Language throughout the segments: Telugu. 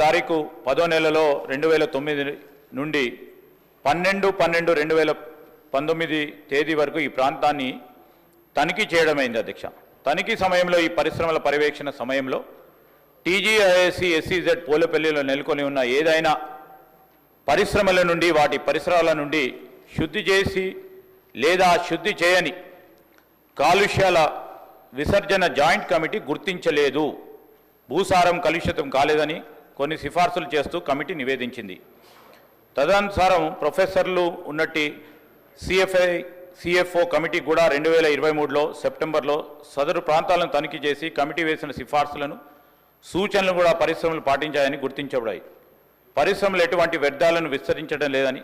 తారీఖు 10వ నెలలో 2009 నుండి 12/12/2019 తేదీ వరకు ఈ ప్రాంతాన్ని తనిఖీ చేయడమైంది అధ్యక్ష. తనిఖీ సమయంలో ఈ పరిశ్రమల పర్యవేక్షణ సమయంలో టీజీఐఎస్సీ ఎస్సీజెడ్ పోలేపల్లిలో నెలకొని ఉన్న ఏదైనా పరిశ్రమల నుండి వాటి పరిసరాల నుండి శుద్ధి చేసి లేదా శుద్ధి చేయని కాలుష్యాల విసర్జన జాయింట్ కమిటీ గుర్తించలేదు. భూసారం కలుషితం కాలేదని కొన్ని సిఫార్సులు చేస్తూ కమిటీ నివేదించింది. తదనుసారం ప్రొఫెసర్లు ఉన్నట్టి సిఎఫ్ఓ కమిటీ కూడా 2023లో సెప్టెంబర్లో సదరు ప్రాంతాలను తనిఖీ చేసి కమిటీ వేసిన సిఫార్సులను సూచనలు కూడా పరిశ్రమలు పాటించాయని గుర్తించబడాయి. పరిశ్రమలు ఎటువంటి వ్యర్థాలను విసర్జించడం లేదని,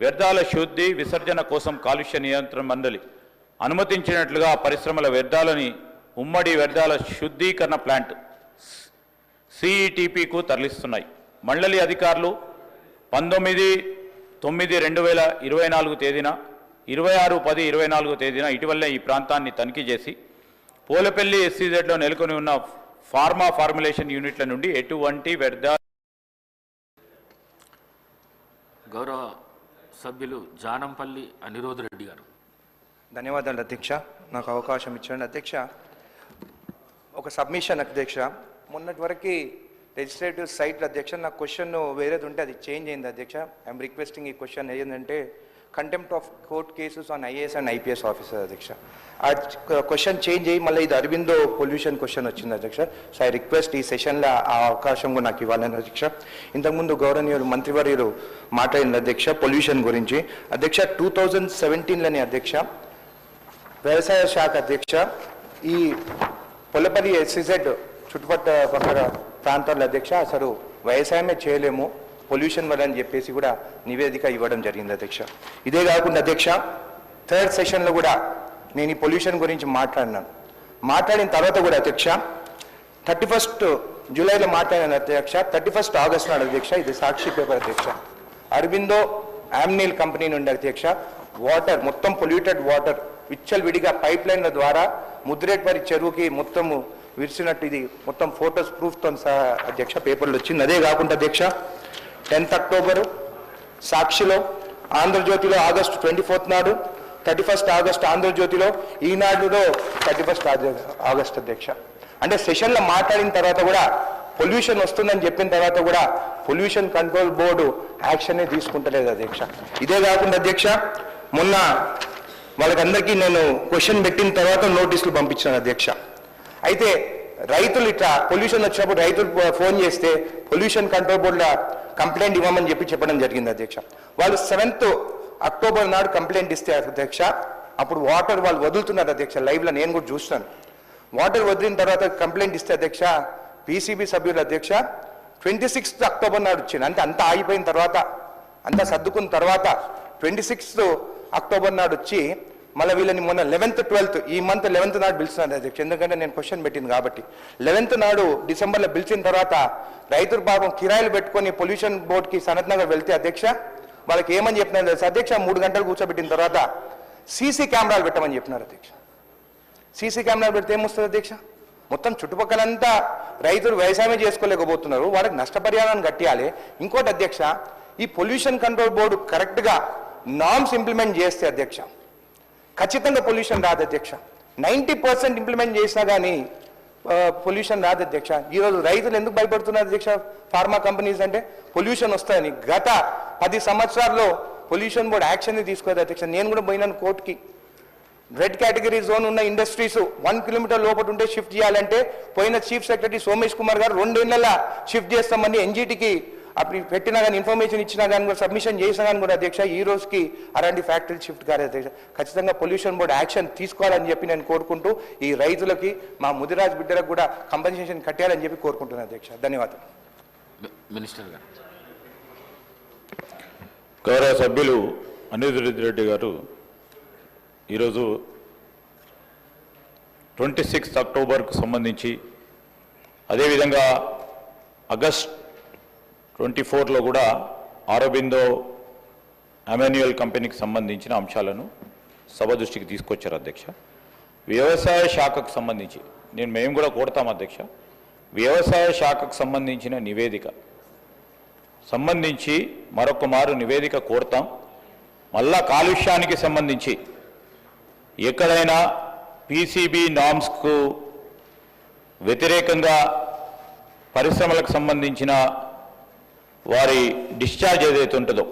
వ్యర్థాల శుద్ధి విసర్జన కోసం కాలుష్య నియంత్రణ మండలి అనుమతించినట్లుగా పరిశ్రమల వ్యర్థాలని ఉమ్మడి వ్యర్థాల శుద్ధీకరణ ప్లాంట్ సిఈటిపికు తరలిస్తున్నాయి. మండలి అధికారులు 19/9/2024 తేదీన 26/10/24 తేదీన ఇటీవలే ఈ ప్రాంతాన్ని తనిఖీ చేసి పోలేపల్లి ఎస్సీజెడ్లో నెలకొని ఉన్న ఫార్మా ఫార్ములేషన్ యూనిట్ల నుండి ఎటువంటి వ్యర్థాలు. గౌరవ సభ్యులు జానంపల్లి అనిరోధ్ రెడ్డి గారు. ధన్యవాదాలు అధ్యక్ష, నాకు అవకాశం ఇచ్చాను అధ్యక్ష. ఒక సబ్మిషన్ అధ్యక్ష, మొన్నటి వరకు లెజిస్లేటివ్ సైట్లో అధ్యక్ష నాకు క్వశ్చన్ వేరేది ఉంటే అది చేంజ్ అయింది అధ్యక్ష. ఐఎమ్ రిక్వెస్టింగ్ ఈ క్వశ్చన్ ఏంటంటే contempt of court cases on IAS and IPS officer అధ్యక్ష. ఆ క్వశ్చన్ చేంజ్ అయ్యి మళ్ళీ ఇది అరవిందో పొల్యూషన్ క్వశ్చన్ వచ్చింది అధ్యక్ష. సో ఐ రిక్వెస్ట్ ఈ సెషన్లో ఆ అవకాశం కూడా నాకు ఇవ్వాలని అధ్యక్ష. ఇంతకుముందు గౌరవనీయులు మంత్రివర్యులు మాట్లాడింది అధ్యక్ష పొల్యూషన్ గురించి. అధ్యక్ష 2017లోనే అధ్యక్ష వ్యవసాయ శాఖ అధ్యక్ష ఈ పోలేపల్లి ఎస్సీజెడ్ చుట్టుపక్కల ప్రాంతాల్లో అధ్యక్ష అసలు వ్యవసాయమే చేయలేము పొల్యూషన్ వల్ల అని చెప్పేసి కూడా నివేదిక ఇవ్వడం జరిగింది అధ్యక్ష. ఇదే కాకుండా అధ్యక్ష 3rd సెషన్లో కూడా నేను ఈ పొల్యూషన్ గురించి మాట్లాడిన తర్వాత కూడా అధ్యక్ష 31 జూలైలో మాట్లాడిన అధ్యక్ష 31 ఆగస్టు నాడు అధ్యక్ష ఇది సాక్షి పేపర్ అధ్యక్ష అరవిందో యామ్నిల్ కంపెనీ నుండి అధ్యక్ష వాటర్ మొత్తం పొల్యూటెడ్ వాటర్ విచ్చలవిడిగా పైప్ లైన్ల ద్వారా ముద్రేట్పరి చెరువుకి మొత్తము విరిసినట్టు ఇది మొత్తం ఫోటోస్ ప్రూఫ్తో సహా అధ్యక్ష పేపర్లు వచ్చింది. అదే కాకుండా అధ్యక్ష 10th అక్టోబరు సాక్షిలో, ఆంధ్రజ్యోతిలో ఆగస్టు 24 నాడు, 31 ఆగస్టు ఆంధ్రజ్యోతిలో, ఈనాడులో 31 ఆగస్టు అధ్యక్ష. అంటే సెషన్లో మాట్లాడిన తర్వాత కూడా పొల్యూషన్ వస్తుందని చెప్పిన తర్వాత కూడా పొల్యూషన్ కంట్రోల్ బోర్డు యాక్షనే తీసుకుంటలేదు అధ్యక్ష. ఇదే కాకుండా అధ్యక్ష మొన్న వాళ్ళకందరికీ నేను క్వశ్చన్ పెట్టిన తర్వాత నోటీసులు పంపించాను అధ్యక్ష. అయితే రైతులు ఇట్లా పొల్యూషన్ వచ్చినప్పుడు రైతులు ఫోన్ చేస్తే పొల్యూషన్ కంట్రోల్ బోర్డులో కంప్లైంట్ ఇవ్వమని చెప్పడం జరిగింది అధ్యక్ష. వాళ్ళు 7th అక్టోబర్ నాడు కంప్లైంట్ ఇస్తే అధ్యక్ష అప్పుడు వాటర్ వాళ్ళు వదులుతున్నారు అధ్యక్ష. లైవ్లో నేను కూడా చూస్తాను. వాటర్ వదిలిన తర్వాత కంప్లైంట్ ఇస్తే అధ్యక్ష పీసీబీ సభ్యులు అధ్యక్ష 26th అక్టోబర్ నాడు వచ్చింది. అంటే అంతా ఆగిపోయిన తర్వాత అంతా సర్దుకున్న తర్వాత 26th అక్టోబర్ నాడు వచ్చి మళ్ళీ వీళ్ళని మొన్న 11th 12th ఈ మంత్ 11th నాడు పిలిచినారు అధ్యక్ష. ఎందుకంటే నేను క్వశ్చన్ పెట్టింది కాబట్టి 11th నాడు డిసెంబర్లో పిలిచిన తర్వాత రైతులు పాపం కిరాయిలు పెట్టుకొని పొల్యూషన్ బోర్డుకి సనత్ నగర్ వెళ్తే అధ్యక్ష వాళ్ళకి ఏమని చెప్పినారు తెలుసు అధ్యక్ష 3 గంటలు కూర్చోబెట్టిన తర్వాత సీసీ కెమెరాలు పెట్టమని చెప్పినారు అధ్యక్ష. సీసీ కెమెరాలు పెడితే ఏమొస్తుంది అధ్యక్ష? మొత్తం చుట్టుపక్కలంతా రైతులు వ్యవసాయమే చేసుకోలేకపోతున్నారు, వాళ్ళకి నష్టపరిహారాన్ని కట్టియాలి. ఇంకోటి అధ్యక్ష ఈ పొల్యూషన్ కంట్రోల్ బోర్డు కరెక్ట్గా నామ్స్ ఇంప్లిమెంట్ చేస్తే అధ్యక్ష ఖచ్చితంగా పొల్యూషన్ రాదు అధ్యక్ష. 90% ఇంప్లిమెంట్ చేసినా కానీ పొల్యూషన్ రాదు అధ్యక్ష. ఈరోజు రైతులు ఎందుకు భయపడుతున్నారు అధ్యక్ష? ఫార్మా కంపెనీస్ అంటే పొల్యూషన్ వస్తాయని. గత 10 సంవత్సరాల్లో పొల్యూషన్ బోర్డు యాక్షన్ తీసుకోదు అధ్యక్ష. నేను కూడా పోయినాను కోర్టుకి. రెడ్ కేటగిరీ జోన్ ఉన్న ఇండస్ట్రీస్ 1 కిలోమీటర్ లోపల ఉంటే షిఫ్ట్ చేయాలంటే పోయిన చీఫ్ సెక్రటరీ సోమేష్ కుమార్ గారు 2 ఏళ్లలో షిఫ్ట్ చేస్తామని ఎన్జీటీకి అప్పుడు పెట్టినా కానీ ఇన్ఫర్మేషన్ ఇచ్చినా కానీ కూడా సబ్మిషన్ చేసినా కానీ కూడా అధ్యక్ష ఈ రోజుకి అలాంటి ఫ్యాక్టరీ షిఫ్ట్ కాలేదు అధ్యక్ష. ఖచ్చితంగా పొల్యూషన్ బోర్డు యాక్షన్ తీసుకోవాలని చెప్పి నేను కోరుకుంటూ ఈ రైతులకి మా ముదిరాజ్ బిడ్డలకు కూడా కంపెన్సేషన్ కట్టాలని చెప్పి కోరుకుంటున్నాను అధ్యక్ష. ధన్యవాదాలు. మినిస్టర్ గారు. గౌరవ సభ్యులు అనిరుద్ రెడ్డి గారు ఈరోజు 26 అక్టోబర్కు సంబంధించి అదేవిధంగా ఆగస్ట్ 24లో కూడా అరబిందో అమాన్యుయల్ కంపెనీకి సంబంధించిన అంశాలను సభ దృష్టికి తీసుకొచ్చారు అధ్యక్ష. వ్యవసాయ శాఖకు సంబంధించి మేము కూడా కోరుతాం అధ్యక్ష. వ్యవసాయ శాఖకు సంబంధించిన నివేదిక సంబంధించి మరొక మారు నివేదిక కోరుతాం. మళ్ళా కాలుష్యానికి సంబంధించి ఎక్కడైనా పీసీబీ నామ్స్కు వ్యతిరేకంగా పరిశ్రమలకు సంబంధించిన వారి డిశ్చార్జ్ ఏదైతే ఉంటుందో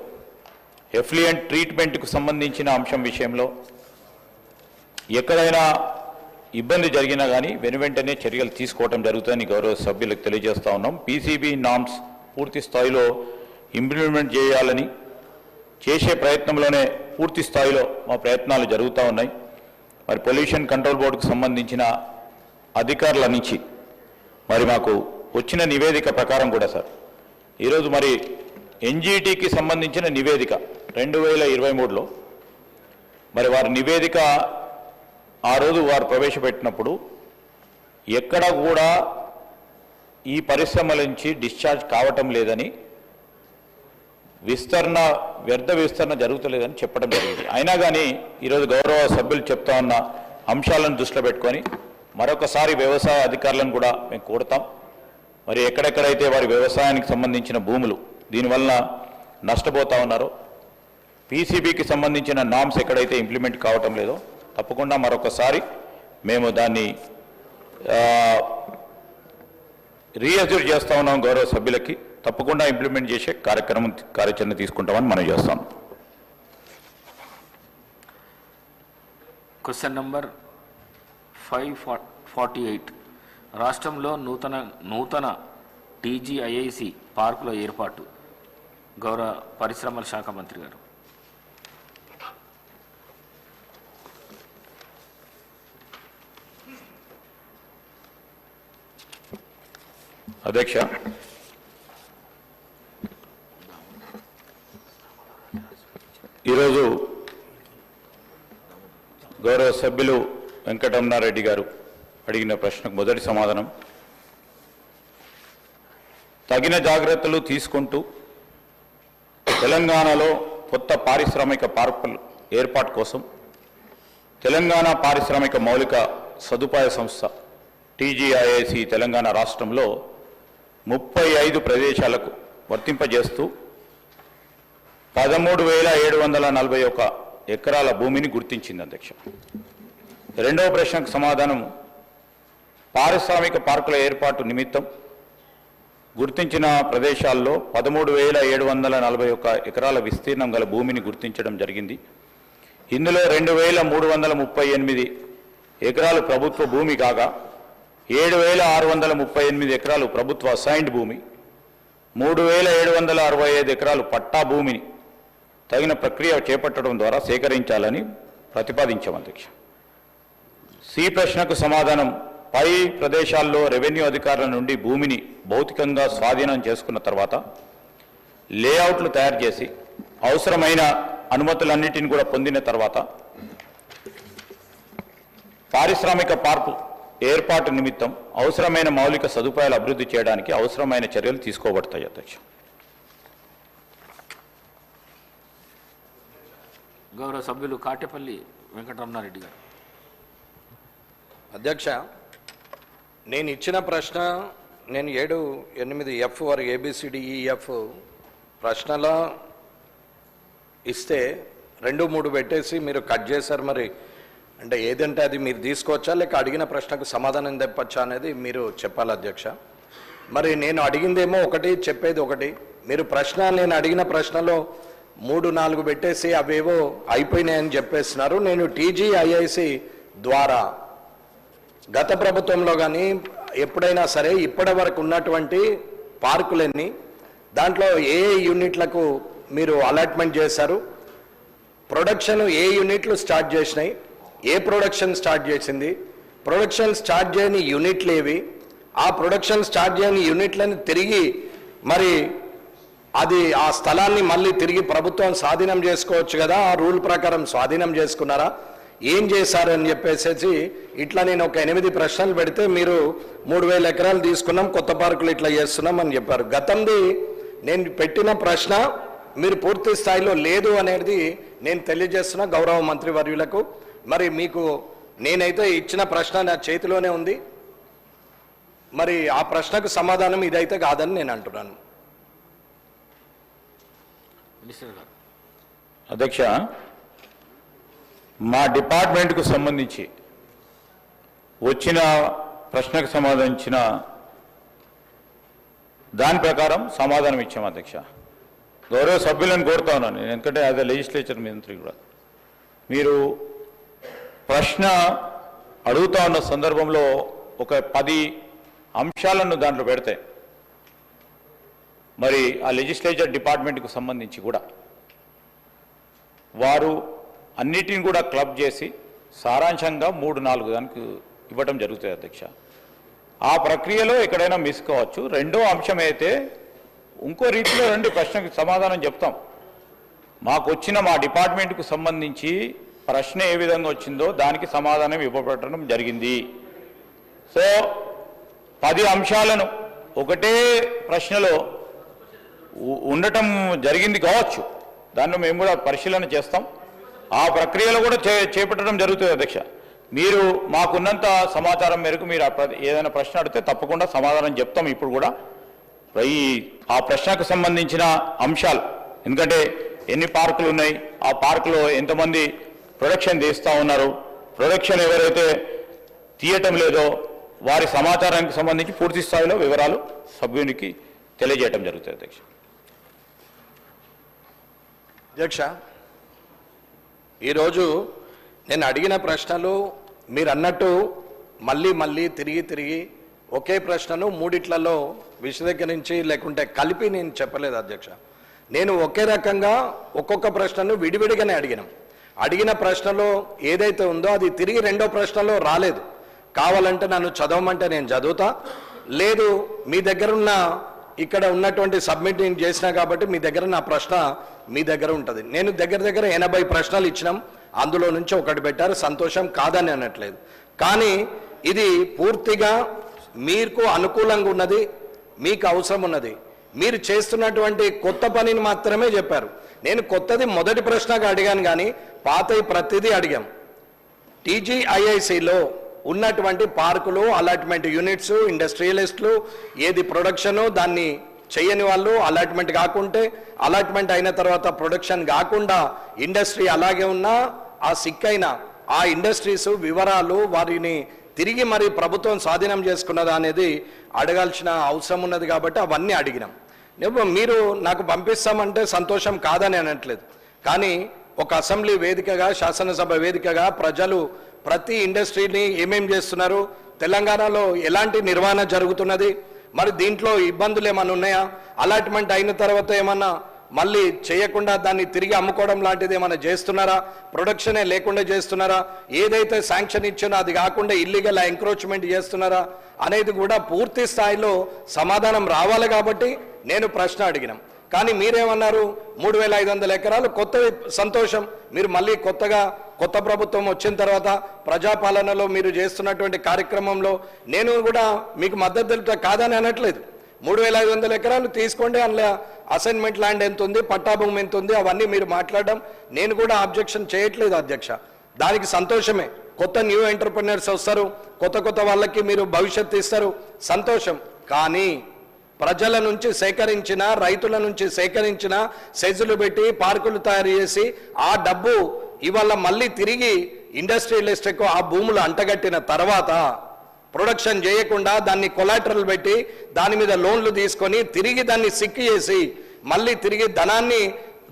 ఎఫ్లుయెంట్ ట్రీట్మెంట్కు సంబంధించిన అంశం విషయంలో ఎక్కడైనా ఇబ్బంది జరిగినా కానీ వెనువెంటనే చర్యలు తీసుకోవడం జరుగుతుందని గౌరవ సభ్యులకు తెలియజేస్తా ఉన్నాం. పీసీబీ నామ్స్ పూర్తి స్థాయిలో ఇంప్లిమెంట్ చేయాలని చేసే ప్రయత్నంలోనే పూర్తి స్థాయిలో మా ప్రయత్నాలు జరుగుతూ ఉన్నాయి. మరి పొల్యూషన్ కంట్రోల్ బోర్డుకు సంబంధించిన అధికారుల నుంచి మరి మాకు వచ్చిన నివేదిక ప్రకారం కూడా సార్ ఈరోజు మరి ఎన్జీటీకి సంబంధించిన నివేదిక 2023లో మరి వారి నివేదిక ఆ రోజు వారు ప్రవేశపెట్టినప్పుడు ఎక్కడ కూడా ఈ పరిశ్రమల నుంచి డిశ్చార్జ్ కావటం లేదని వ్యర్థ విస్తరణ జరుగుతలేదని చెప్పడం జరిగింది. అయినా కానీ ఈరోజు గౌరవ సభ్యులు చెప్తా ఉన్న అంశాలను దృష్టిలో పెట్టుకొని మరొకసారి వ్యవసాయ అధికారులను కూడా మేము కోరుతాం. మరి ఎక్కడెక్కడైతే వారి వ్యవసాయానికి సంబంధించిన భూములు దీనివల్ల నష్టపోతూ ఉన్నారో పీసీబీకి సంబంధించిన నామ్స్ ఎక్కడైతే ఇంప్లిమెంట్ కావటం లేదో తప్పకుండా మరొకసారి మేము దాన్ని రీఅజ్యూర్ చేస్తూ ఉన్నాం. గౌరవ సభ్యులకి తప్పకుండా ఇంప్లిమెంట్ చేసే కార్యాచరణ తీసుకుంటామని మనం చేస్తాం. క్వశ్చన్ నంబర్ 548 రాష్ట్రంలో నూతన టీజీఐఐసి పార్కుల ఏర్పాటు గౌరవ పరిశ్రమల శాఖ మంత్రి గారు. అధ్యక్ష, ఈరోజు గౌరవ సభ్యులు వెంకటరమణారెడ్డి గారు అడిగిన ప్రశ్నకు మొదటి సమాధానం, తగిన జాగ్రత్తలు తీసుకుంటూ తెలంగాణలో కొత్త పారిశ్రామిక పార్కుల ఏర్పాటు కోసం తెలంగాణ పారిశ్రామిక మౌలిక సదుపాయ సంస్థ టీజీఐఐసి తెలంగాణ రాష్ట్రంలో 35 ప్రదేశాలకు వర్తింపజేస్తూ 13,741 ఎకరాల భూమిని గుర్తించింది. అధ్యక్ష, రెండవ ప్రశ్నకు సమాధానం, పారిశ్రామిక పార్కుల ఏర్పాటు నిమిత్తం గుర్తించిన ప్రదేశాల్లో 13,741 ఎకరాల విస్తీర్ణం గల భూమిని గుర్తించడం జరిగింది. ఇందులో 2,338 ఎకరాలు ప్రభుత్వ భూమి కాగా 7,638 ఎకరాలు ప్రభుత్వ అసైన్డ్ భూమి, 3,765 ఎకరాలు పట్టా భూమిని తగిన ప్రక్రియ చేపట్టడం ద్వారా సేకరించాలని ప్రతిపాదించాం. అధ్యక్ష, సి ప్రశ్నకు సమాధానం, పై ప్రదేశాల్లో రెవెన్యూ అధికారుల నుండి భూమిని భౌతికంగా స్వాధీనం చేసుకున్న తర్వాత లేఅవుట్లు తయారు చేసి అవసరమైన అనుమతులన్నిటిని కూడా పొందిన తర్వాత పారిశ్రామిక పార్కు ఏర్పాటు నిమిత్తం అవసరమైన మౌలిక సదుపాయాలు అభివృద్ధి చేయడానికి అవసరమైన చర్యలు తీసుకోబడతాయి. అధ్యక్ష, గౌరవ సభ్యులు కాటేపల్లి వెంకటరమణారెడ్డి గారు. అధ్యక్ష, నేను ఇచ్చిన ప్రశ్న నేను 7, 8 ఎఫ్ వారు ABCDEF ప్రశ్నలో ఇస్తే 2, 3 పెట్టేసి మీరు కట్ చేశారు. మరి అంటే ఏదంటే అది మీరు తీసుకోవచ్చా లేక అడిగిన ప్రశ్నకు సమాధానం తెప్పచ్చా అనేది మీరు చెప్పాలి. అధ్యక్ష, మరి నేను అడిగిందేమో ఒకటి, చెప్పేది ఒకటి. మీరు ప్రశ్న నేను అడిగిన ప్రశ్నలో 3, 4 పెట్టేసి అవేవో అయిపోయినాయని చెప్పేస్తున్నారు. నేను టీజీఐఐసి ద్వారా గత ప్రభుత్వంలో కానీ ఎప్పుడైనా సరే ఇప్పటి వరకు ఉన్నటువంటి పార్కులన్నీ దాంట్లో ఏ యూనిట్లకు మీరు అలాట్మెంట్ చేశారు, ప్రొడక్షన్ ఏ యూనిట్లు స్టార్ట్ చేసినాయి, ఏ ప్రొడక్షన్ స్టార్ట్ చేసింది, ప్రొడక్షన్ స్టార్ట్ చేయని యూనిట్లు ఏవి, ఆ ప్రొడక్షన్ స్టార్ట్ చేయని యూనిట్లను తిరిగి మరి అది ఆ స్థలాన్ని మళ్ళీ తిరిగి ప్రభుత్వం స్వాధీనం చేసుకోవచ్చు కదా, ఆ రూల్ ప్రకారం స్వాధీనం చేసుకున్నారా, ఏం చేశారని చెప్పేసి ఇట్లా నేను ఒక 8 ప్రశ్నలు పెడితే మీరు 3,000 ఎకరాలు తీసుకున్నాం, కొత్త పార్కులు ఇట్లా చేస్తున్నాం అని చెప్పారు. గతంది నేను పెట్టిన ప్రశ్న మీరు పూర్తి స్థాయిలో లేదు అనేది నేను తెలియజేస్తున్నా గౌరవ మంత్రివర్యులకు. మరి మీకు నేనైతే ఇచ్చిన ప్రశ్న నా చేతిలోనే ఉంది. మరి ఆ ప్రశ్నకు సమాధానం ఇదైతే కాదని నేను అంటున్నాను. మినిస్టర్ గారు. అధ్యక్ష, మా డిపార్ట్మెంట్కు సంబంధించి వచ్చిన ప్రశ్నకు సంబంధించిన దాని ప్రకారం సమాధానం ఇచ్చాం అధ్యక్ష. గౌరవ సభ్యులను కోరుతా ఉన్నాను నేను, ఎందుకంటే యాజ్ ఎ లెజిస్లేచర్ మంత్రి కూడా మీరు ప్రశ్న అడుగుతా ఉన్న సందర్భంలో ఒక 10 అంశాలను దాంట్లో పెడితే మరి ఆ లెజిస్లేచర్ డిపార్ట్మెంట్కు సంబంధించి కూడా వారు అన్నిటిని కూడా క్లబ్ చేసి సారాంశంగా 3-4 దానికి ఇవ్వటం జరుగుతుంది అధ్యక్ష. ఆ ప్రక్రియలో ఎక్కడైనా మిస్ కావచ్చు. రెండో అంశం అయితే ఇంకో రీతిలో రండి, ప్రశ్నకు సమాధానం చెప్తాం. మాకు వచ్చిన మా డిపార్ట్మెంట్కు సంబంధించి ప్రశ్న ఏ విధంగా వచ్చిందో దానికి సమాధానం ఇవ్వబడటం జరిగింది. సో 10 అంశాలను ఒకటే ప్రశ్నలో ఉండటం జరిగింది కావచ్చు, దాన్ని మేము కూడా పరిశీలన చేస్తాం. ఆ ప్రక్రియలో కూడా చేపట్టడం జరుగుతుంది అధ్యక్ష. మీరు మాకున్నంత సమాచారం మేరకు మీరు ఏదైనా ప్రశ్న అడిగితే తప్పకుండా సమాధానం చెప్తాం. ఇప్పుడు కూడా ఆ ప్రశ్నకు సంబంధించిన అంశాలు, ఎందుకంటే ఎన్ని పార్కులు ఉన్నాయి, ఆ పార్కులో ఎంతమంది ప్రొడక్షన్ తీస్తూ ఉన్నారు, ప్రొడక్షన్ ఎవరైతే తీయటం లేదో వారి సమాచారానికి సంబంధించి పూర్తి స్థాయిలో వివరాలు సభ్యునికి తెలియజేయటం జరుగుతుంది అధ్యక్ష. అధ్యక్ష, ఈరోజు నేను అడిగిన ప్రశ్నలు మీరు అన్నట్టు మళ్ళీ తిరిగి ఒకే ప్రశ్నను 3 విశదీకరించి లేకుంటే కలిపి నేను చెప్పలేదు అధ్యక్ష. నేను ఒకే రకంగా ఒక్కొక్క ప్రశ్నను విడివిడిగానే అడిగిన ప్రశ్నలో ఏదైతే ఉందో అది తిరిగి రెండో ప్రశ్నలో రాలేదు. కావాలంటే నన్ను చదవమంటే నేను చదువుతా, లేదు మీ దగ్గర ఉన్న ఇక్కడ ఉన్నటువంటి సబ్మిట్ నేను చేసినా కాబట్టి మీ దగ్గర నా ప్రశ్న మీ దగ్గర ఉంటుంది. నేను దగ్గర 80 ప్రశ్నలు ఇచ్చినాం, అందులో నుంచి ఒకటి పెట్టారు, సంతోషం, కాదని అనట్లేదు. కానీ ఇది పూర్తిగా మీకు అనుకూలంగా ఉన్నది, మీకు అవసరం ఉన్నది, మీరు చేస్తున్నటువంటి కొత్త పనిని మాత్రమే చెప్పారు. నేను కొత్తది మొదటి ప్రశ్నగా అడిగాను, కానీ పాతవి ప్రతిదీ అడిగాం. TGIICలో ఉన్నటువంటి పార్కులు, అలాట్మెంట్ యూనిట్స్, ఇండస్ట్రియలిస్టులు, ఏది ప్రొడక్షను దాన్ని చేయని వాళ్ళు, అలాట్మెంట్ కాకుంటే అలాట్మెంట్ అయిన తర్వాత ప్రొడక్షన్ కాకుండా ఇండస్ట్రీ అలాగే ఉన్నా ఆ సిక్కైన ఆ ఇండస్ట్రీస్ వివరాలు వారిని తిరిగి మరి ప్రభుత్వం స్వాధీనం చేసుకున్నదా అనేది అడగాల్సిన అవసరం ఉన్నది. కాబట్టి అవన్నీ అడిగినాం. మీరు నాకు పంపిస్తామంటే సంతోషం, కాదని అనట్లేదు. కానీ ఒక అసెంబ్లీ వేదికగా, శాసనసభ వేదికగా ప్రజలు ప్రతి ఇండస్ట్రీని ఏమేం చేస్తున్నారు, తెలంగాణలో ఎలాంటి నిర్వహణ జరుగుతున్నది, మరి దీంట్లో ఇబ్బందులు ఏమైనా ఉన్నాయా, అలాట్మెంట్ అయిన తర్వాత ఏమన్నా మళ్ళీ చేయకుండా దాన్ని తిరిగి అమ్ముకోవడం లాంటిది ఏమైనా చేస్తున్నారా, ప్రొడక్షనే లేకుండా చేస్తున్నారా, ఏదైతే శాంక్షన్ ఇచ్చినో అది కాకుండా ఇల్లీగల్ ఎంక్రోచ్మెంట్ చేస్తున్నారా అనేది కూడా పూర్తి స్థాయిలో సమాధానం రావాలి. కాబట్టి నేను ప్రశ్న అడిగినాం. కానీ మీరేమన్నారు, 3500 ఎకరాలు కొత్త, సంతోషం, మీరు మళ్ళీ కొత్త ప్రభుత్వం వచ్చిన తర్వాత ప్రజాపాలనలో మీరు చేస్తున్నటువంటి కార్యక్రమంలో నేను కూడా మీకు మద్దతు తెలుపుతా, కాదని అనట్లేదు. 3500 ఎకరాలు తీసుకోండి, అందులో అసైన్మెంట్ ల్యాండ్ ఎంత ఉంది, పట్టాభూమి ఎంత ఉంది, అవన్నీ మీరు మాట్లాడడం నేను కూడా ఆబ్జెక్షన్ చేయట్లేదు అధ్యక్ష. దానికి సంతోషమే. కొత్త న్యూ ఎంటర్‌ప్రెన్యూర్స్ వస్తారు, కొత్త వాళ్ళకి మీరు భవిష్యత్తు ఇస్తారు, సంతోషం. కానీ ప్రజల నుంచి సేకరించిన, రైతుల నుంచి సేకరించిన సెజులు పెట్టి పార్కులు తయారు చేసి ఆ డబ్బు ఇవాళ మళ్ళీ తిరిగి ఇండస్ట్రియలిస్ట్కు ఆ భూములు అంటగట్టిన తర్వాత ప్రొడక్షన్ చేయకుండా దాన్ని కొలాటరల్ పెట్టి దాని మీద లోన్లు తీసుకొని తిరిగి దాన్ని సిక్కు చేసి మళ్ళీ తిరిగి ధనాన్ని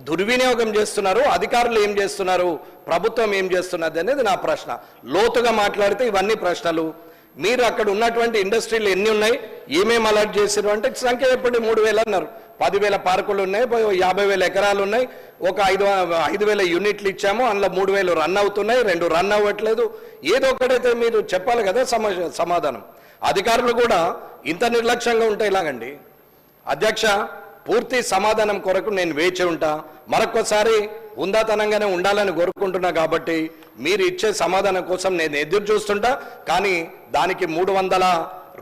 దుర్వినియోగం చేస్తున్నారు. అధికారులు ఏం చేస్తున్నారు, ప్రభుత్వం ఏం చేస్తున్నది అనేది నా ప్రశ్న. లోతుగా మాట్లాడితే ఇవన్నీ ప్రశ్నలు. మీరు అక్కడ ఉన్నటువంటి ఇండస్ట్రీలు ఎన్ని ఉన్నాయి, ఏమేమి అలర్ట్ చేశారు అంటే సంఖ్య చెప్పండి. 3000 అన్నారు, 10,000 పార్కులు ఉన్నాయి, 50,000 ఎకరాలు ఉన్నాయి, ఒక 5,000 యూనిట్లు ఇచ్చాము, అందులో 3,000 రన్ అవుతున్నాయి, 2 రన్ అవ్వట్లేదు. ఏదో ఒకటైతే మీరు చెప్పాలి కదా సమాధానం. అధికారులు కూడా ఇంత నిర్లక్ష్యంగా ఉంటే ఇలాగండి అధ్యక్ష. పూర్తి సమాధానం కొరకు నేను వేచి ఉంటా. మరొకసారి ఉందాతనంగానే ఉండాలని కోరుకుంటున్నా. కాబట్టి మీరు ఇచ్చే సమాధానం కోసం నేను ఎదురు చూస్తుంటా. కానీ దానికి 300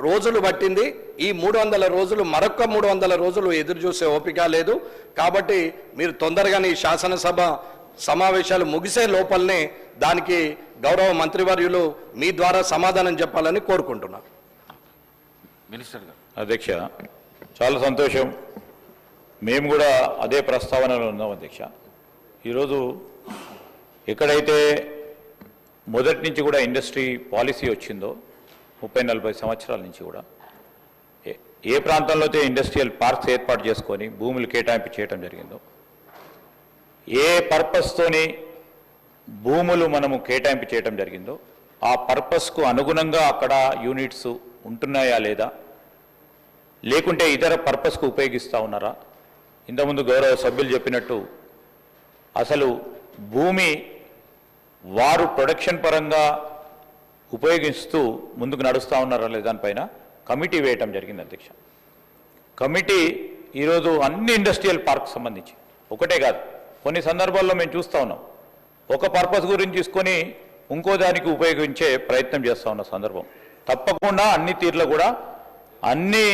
రోజులు పట్టింది. ఈ 300 రోజులు మరొక 300 రోజులు ఎదురు చూసే ఓపిక లేదు. కాబట్టి మీరు తొందరగానే ఈ శాసనసభ సమావేశాలు ముగిసే లోపలనే దానికి గౌరవ మంత్రివర్యులు మీ ద్వారా సమాధానం చెప్పాలని కోరుకుంటున్నాను. మినిస్టర్ గారు. అధ్యక్ష, చాలా సంతోషం. మేము కూడా అదే ప్రస్తావనలో ఉన్నాం అధ్యక్ష. ఈరోజు ఎక్కడైతే మొదటి నుంచి కూడా ఇండస్ట్రీ పాలసీ వచ్చిందో 30-40 సంవత్సరాల నుంచి కూడా ఏ ప్రాంతంలో అయితే ఇండస్ట్రియల్ పార్క్స్ ఏర్పాటు చేసుకొని భూములు కేటాయింపు చేయడం జరిగిందో, ఏ పర్పస్తోని భూములు మనము కేటాయింపు చేయడం జరిగిందో ఆ పర్పస్కు అనుగుణంగా అక్కడ యూనిట్స్ ఉంటున్నాయా లేదా, లేకుంటే ఇతర పర్పస్కు ఉపయోగిస్తూ ఉన్నారా. ఇంతకుముందు గౌరవ సభ్యులు చెప్పినట్టు అసలు భూమి వారు ప్రొడక్షన్ పరంగా ఉపయోగిస్తూ ముందుకు నడుస్తూ ఉన్నారా లేదా దానిపైన కమిటీ వేయటం జరిగింది అధ్యక్ష. కమిటీ ఈరోజు అన్ని ఇండస్ట్రియల్ పార్క్ సంబంధించి ఒకటే కాదు, కొన్ని సందర్భాల్లో మేము చూస్తూ ఉన్నాం ఒక పర్పస్ గురించి తీసుకొని ఇంకో దానికి ఉపయోగించే ప్రయత్నం చేస్తూ ఉన్న సందర్భం. తప్పకుండా అన్ని తీర్లు కూడా అన్ని